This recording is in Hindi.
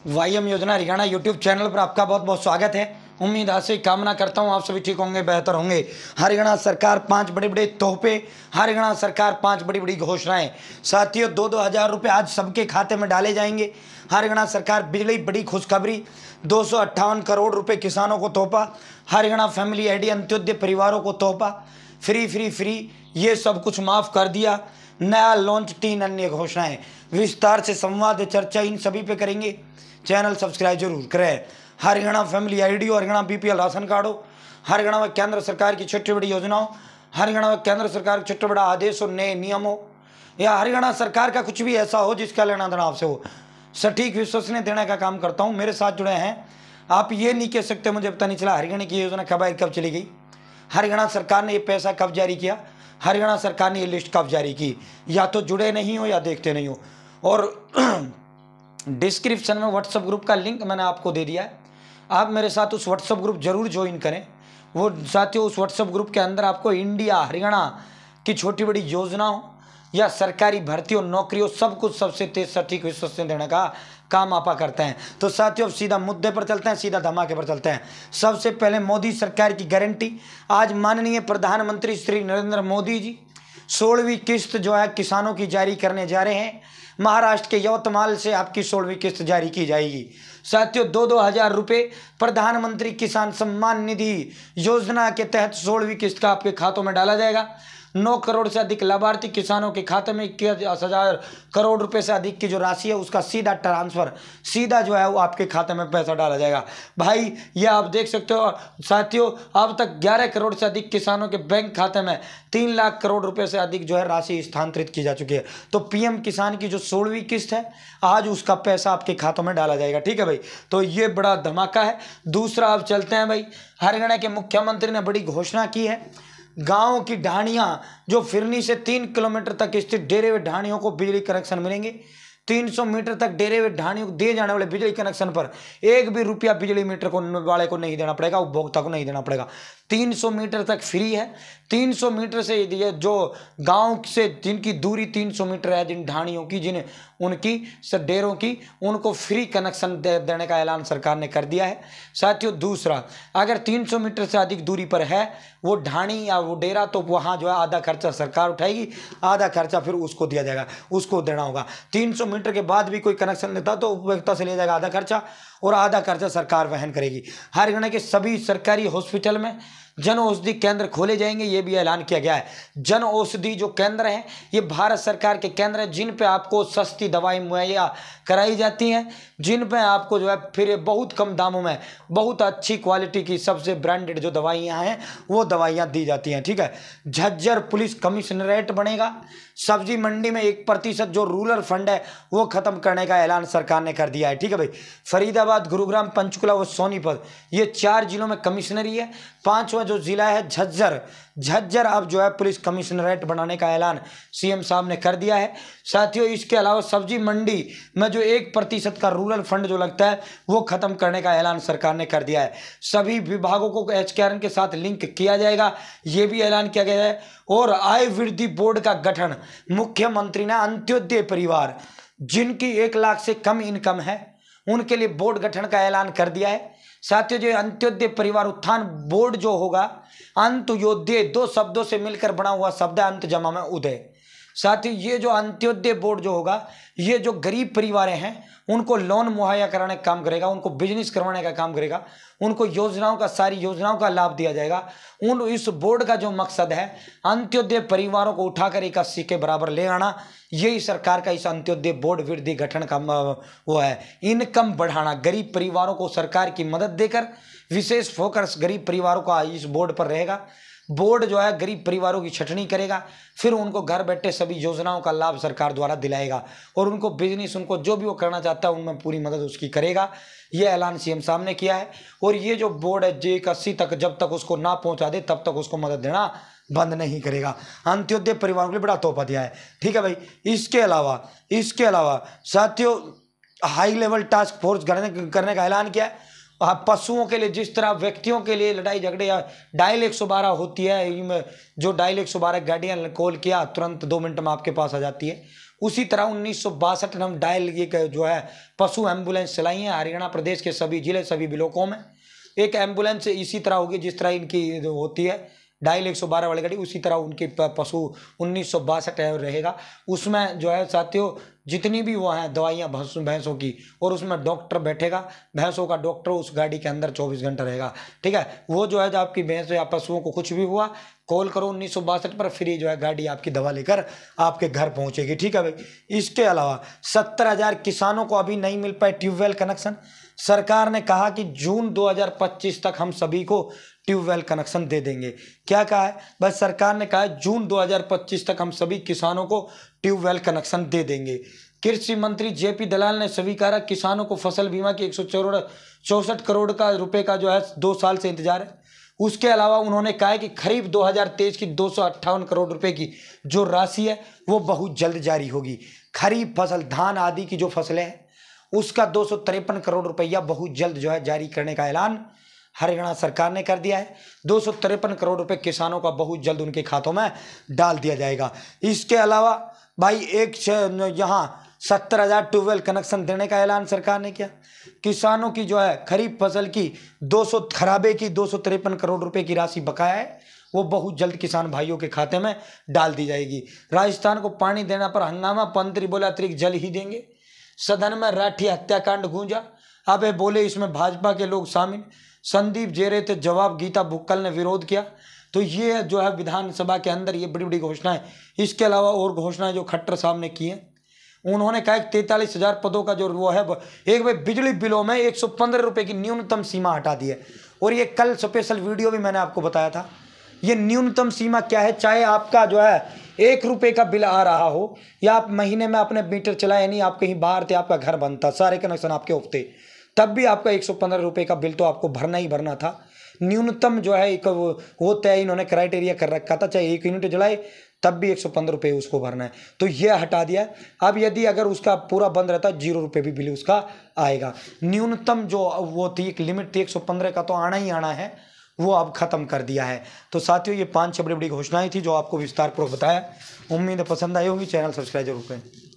वाईएम योजना हरियाणा यूट्यूब चैनल पर आपका बहुत बहुत स्वागत है। उम्मीद आशा कामना करता हूं आप सभी ठीक होंगे, बेहतर होंगे। हरियाणा सरकार 5 बड़े बड़े तोहफे, हरियाणा सरकार 5 बड़ी बड़ी घोषणाएं। साथियों, 2-2 हज़ार रुपये आज सबके खाते में डाले जाएंगे। हरियाणा सरकार बिजली बड़ी खुशखबरी, 258 करोड़ रुपये किसानों को तोहफा। हरियाणा फैमिली आईडी अंत्योदय परिवारों को तोहफा, फ्री फ्री फ्री, ये सब कुछ माफ़ कर दिया। नया लॉन्च, 3 अन्य घोषणाएं। विस्तार से संवाद चर्चा इन सभी पे करेंगे। चैनल सब्सक्राइब जरूर करें। हरियाणा फैमिली आईडी हो, हरियाणा बीपीएल राशन कार्ड हो, हरियाणा व केंद्र सरकार की छोटी बड़ी योजनाओं, हरियाणा व केंद्र सरकार के छोटे बड़ा आदेश और नए नियम हो, या हरियाणा सरकार का कुछ भी ऐसा हो जिसका लेना देना आपसे हो, सटीक विश्वसनीय देने का काम करता हूँ। मेरे साथ जुड़े हैं। आप ये नहीं कह सकते मुझे पता नहीं चला हरियाणा की योजना कब आई, कब चली गई, हरियाणा सरकार ने ये पैसा कब जारी किया, हरियाणा सरकार ने ये लिस्ट कब जारी की। या तो जुड़े नहीं हो या देखते नहीं हो। और डिस्क्रिप्शन में व्हाट्सएप ग्रुप का लिंक मैंने आपको दे दिया है। आप मेरे साथ उस व्हाट्सएप ग्रुप जरूर ज्वाइन करें। वो साथियों, उस व्हाट्सएप ग्रुप के अंदर आपको इंडिया हरियाणा की छोटी बड़ी योजनाओं या सरकारी भर्तियों, नौकरियों, सब कुछ सबसे तेज सटीक विश्वसनीय देने का काम आपा करते हैं। तो साथियों, सीधा मुद्दे पर चलते हैं, सीधा धमाके पर चलते हैं। सबसे पहले मोदी सरकार की गारंटी। आज माननीय प्रधानमंत्री श्री नरेंद्र मोदी जी 16वीं किस्त जो है किसानों की जारी करने जा रहे हैं। महाराष्ट्र के यवतमाल से आपकी 16वीं किस्त जारी की जाएगी। साथियों, 2-2 हज़ार रुपये प्रधानमंत्री किसान सम्मान निधि योजना के तहत 16वीं किस्त का आपके खातों में डाला जाएगा। 9 करोड़ से अधिक लाभार्थी किसानों के खाते में 21,000 करोड़ रुपए से अधिक की जो राशि है उसका सीधा ट्रांसफर, सीधा जो है वो आपके खाते में पैसा डाला जाएगा। भाई, ये आप देख सकते हो। साथियों, अब तक 11 करोड़ से अधिक किसानों के बैंक खाते में 3 लाख करोड़ रुपए से अधिक जो है राशि स्थानांतरित की जा चुकी है। तो पीएम किसान की जो 16वीं किस्त है, आज उसका पैसा आपके खातों में डाला जाएगा। ठीक है भाई, तो ये बड़ा धमाका है। दूसरा, अब चलते हैं भाई। हरियाणा के मुख्यमंत्री ने बड़ी घोषणा की है। गांव की ढाणियां जो फिरनी से 3 किलोमीटर तक स्थित डेरे व ढाणियों को बिजली कनेक्शन मिलेंगे। 300 मीटर तक डेरे व ढाणियों को दिए जाने वाले बिजली कनेक्शन पर 1 भी रुपया बिजली मीटर को वाले को नहीं देना पड़ेगा, उपभोक्ता को नहीं देना पड़ेगा। 300 मीटर तक फ्री है। 300 मीटर से ये जो गांव से जिनकी दूरी 300 मीटर है, जिन ढाणियों की, जिन उनकी डेरों की, उनको फ्री कनेक्शन देने का ऐलान सरकार ने कर दिया है। साथियों, दूसरा, अगर 300 मीटर से अधिक दूरी पर है वो ढाणी या वो डेरा, तो वहाँ जो है आधा खर्चा सरकार उठाएगी, आधा खर्चा फिर उसको दिया जाएगा, उसको देना होगा। 300 मीटर के बाद भी कोई कनेक्शन लेता तो उपभोक्ता से लिया जाएगा आधा खर्चा, और आधा खर्चा सरकार वहन करेगी। हरियाणा के सभी सरकारी हॉस्पिटल में जन औषधि केंद्र खोले जाएंगे, ये भी ऐलान किया गया है। जन औषधि जो केंद्र हैं, ये भारत सरकार के केंद्र हैं जिन पे आपको सस्ती दवाई मुहैया कराई जाती हैं, जिन पे आपको जो है फिर बहुत कम दामों में बहुत अच्छी क्वालिटी की सबसे ब्रांडेड जो दवाइयाँ हैं वो दवाइयाँ दी जाती हैं। ठीक है। झज्जर पुलिस कमिश्नरेट बनेगा। सब्जी मंडी में 1% जो रूरल फंड है वो खत्म करने का ऐलान सरकार ने कर दिया है। ठीक है भाई। फरीदाबाद, गुरुग्राम, पंचकुला व सोनीपत, ये 4 जिलों में कमिश्नरी है। 5वां जो जिला है झज्जर अब जो है पुलिस कमिश्नरेट बनाने का ऐलान सीएम साहब ने कर दिया है। साथियों, इसके अलावा सब्जी मंडी में जो 1% का रूरल फंड जो लगता है वो खत्म करने का ऐलान सरकार ने कर दिया है। सभी विभागों को एचकेआरएन के साथ लिंक किया जाएगा, ये भी ऐलान किया गया है। और आय वृद्धि बोर्ड का गठन, मुख्यमंत्री ने अंत्योदय परिवार जिनकी 1 लाख से कम इनकम है उनके लिए बोर्ड गठन का ऐलान कर दिया है। साथियों, जो अंत्योदय परिवार उत्थान बोर्ड जो होगा, अंत्योदय 2 शब्दों से मिलकर बना हुआ शब्द है, अंत जमा में उदय। साथियों, ये जो अंत्योदय बोर्ड जो होगा, ये जो गरीब परिवार हैं उनको लोन मुहैया कराने का काम करेगा, उनको बिजनेस करवाने का काम करेगा, उनको योजनाओं का, सारी योजनाओं का लाभ दिया जाएगा। इस बोर्ड का जो मकसद है, अंत्योदय परिवारों को उठाकर 81 के बराबर ले आना, यही सरकार का इस अंत्योदय बोर्ड वृद्धि गठन का वो है। इनकम बढ़ाना, गरीब परिवारों को सरकार की मदद देकर विशेष फोकस गरीब परिवारों का इस बोर्ड पर रहेगा। बोर्ड जो है गरीब परिवारों की छटनी करेगा, फिर उनको घर बैठे सभी योजनाओं का लाभ सरकार द्वारा दिलाएगा, और उनको बिजनेस, उनको जो भी वो करना चाहता है उनमें पूरी मदद उसकी करेगा। ये ऐलान सीएम साहब ने किया है। और ये जो बोर्ड है J81 तक जब तक उसको ना पहुंचा दे तब तक उसको मदद देना बंद नहीं करेगा। अंत्योदय परिवारों के लिए बड़ा तोहफा दिया है। ठीक है भाई। इसके अलावा साथियों, हाई लेवल टास्क फोर्स करने का ऐलान किया है। पशुओं के लिए, जिस तरह व्यक्तियों के लिए लड़ाई झगड़े या डायल 112 होती है, जो डायल 112 गाड़ियाँ कॉल किया तुरंत 2 मिनट में आपके पास आ जाती है, उसी तरह 1962 में डायल ये जो है पशु एम्बुलेंस चलाई है हरियाणा प्रदेश के सभी जिले सभी ब्लॉकों में। एक एम्बुलेंस इसी तरह होगी जिस तरह इनकी होती है डायल 112 वाली गाड़ी, उसी तरह उनके पशु 1962 रहेगा। उसमें जो है साथियों जितनी भी वो हैं दवाइयाँ भैंसों की, और उसमें डॉक्टर बैठेगा, भैंसों का डॉक्टर उस गाड़ी के अंदर 24 घंटे रहेगा। ठीक है, वो जो है जब आपकी भैंस या पशुओं को कुछ भी हुआ कॉल करो 1962 पर, फ्री जो है गाड़ी आपकी दवा लेकर आपके घर पहुंचेगी। ठीक है भाई। इसके अलावा 70,000 किसानों को अभी नहीं मिल पाए ट्यूबवेल कनेक्शन। सरकार ने कहा कि जून 2025 तक हम सभी को ट्यूबवेल कनेक्शन दे देंगे। क्या कहा है? बस सरकार ने कहा है जून 2025 तक हम सभी किसानों को ट्यूबवेल कनेक्शन दे देंगे। कृषि मंत्री जेपी दलाल ने स्वीकारा किसानों को फसल बीमा की 164 करोड़ का रुपए का जो है 2 साल से इंतजार है। उसके अलावा उन्होंने कहा है कि खरीफ 2023 की 258 करोड़ रुपए की जो राशि है वो बहुत जल्द जारी होगी। खरीफ फसल धान आदि की जो फसलें हैं उसका 253 करोड़ रुपया बहुत जल्द जो है जारी करने का ऐलान हरियाणा सरकार ने कर दिया है। 253 करोड़ रुपए किसानों का बहुत जल्द उनके खातों में डाल दिया जाएगा। इसके अलावा भाई यहाँ 70,000 ट्यूबवेल कनेक्शन देने का ऐलान सरकार ने किया। किसानों की जो है खरीफ फसल की 253 करोड़ रुपए की राशि बकाया है, वो बहुत जल्द किसान भाइयों के खाते में डाल दी जाएगी। राजस्थान को पानी देने पर हंगामा, मंत्री बोले अतिरिक्त जल ही देंगे। सदन में राठी हत्याकांड गूंजा, अबे बोले इसमें भाजपा के लोग शामिल। संदीप जेरे थे जवाब, गीता भुक्कल ने विरोध किया। तो ये जो है विधानसभा के अंदर ये बड़ी बड़ी घोषणाएं। इसके अलावा और घोषणाएं जो खट्टर साहब ने की हैं, उन्होंने कहा कि 43,000 पदों का जो वो है एक भाई बिजली बिलों में 115 रुपये की न्यूनतम सीमा हटा दी है। और ये कल स्पेशल वीडियो भी मैंने आपको बताया था। ये न्यूनतम सीमा क्या है, चाहे आपका जो है 1 रुपये का बिल आ रहा हो या आप महीने में अपने मीटर चलाए नहीं, आप कहीं बाहर थे, आपका घर बनता, सारे कनेक्शन आपके उठते, तब भी आपका 115 रुपये का बिल तो आपको भरना ही भरना था। न्यूनतम जो है एक वो तय इन्होंने क्राइटेरिया कर रखा था, चाहे 1 यूनिट जलाए तब भी 115 रुपये उसको भरना है। तो ये हटा दिया। अब यदि अगर उसका पूरा बंद रहता 0 रुपये भी बिल उसका आएगा। न्यूनतम जो वो थी एक लिमिट थी 115 का, तो आना ही आना है, वो अब खत्म कर दिया है। तो साथियों ये 5 बड़ी बड़ी घोषणाएं थी जो आपको विस्तारपूर्वक बताया। उम्मीद है पसंद आई होगी। चैनल सब्सक्राइब जरूर करें।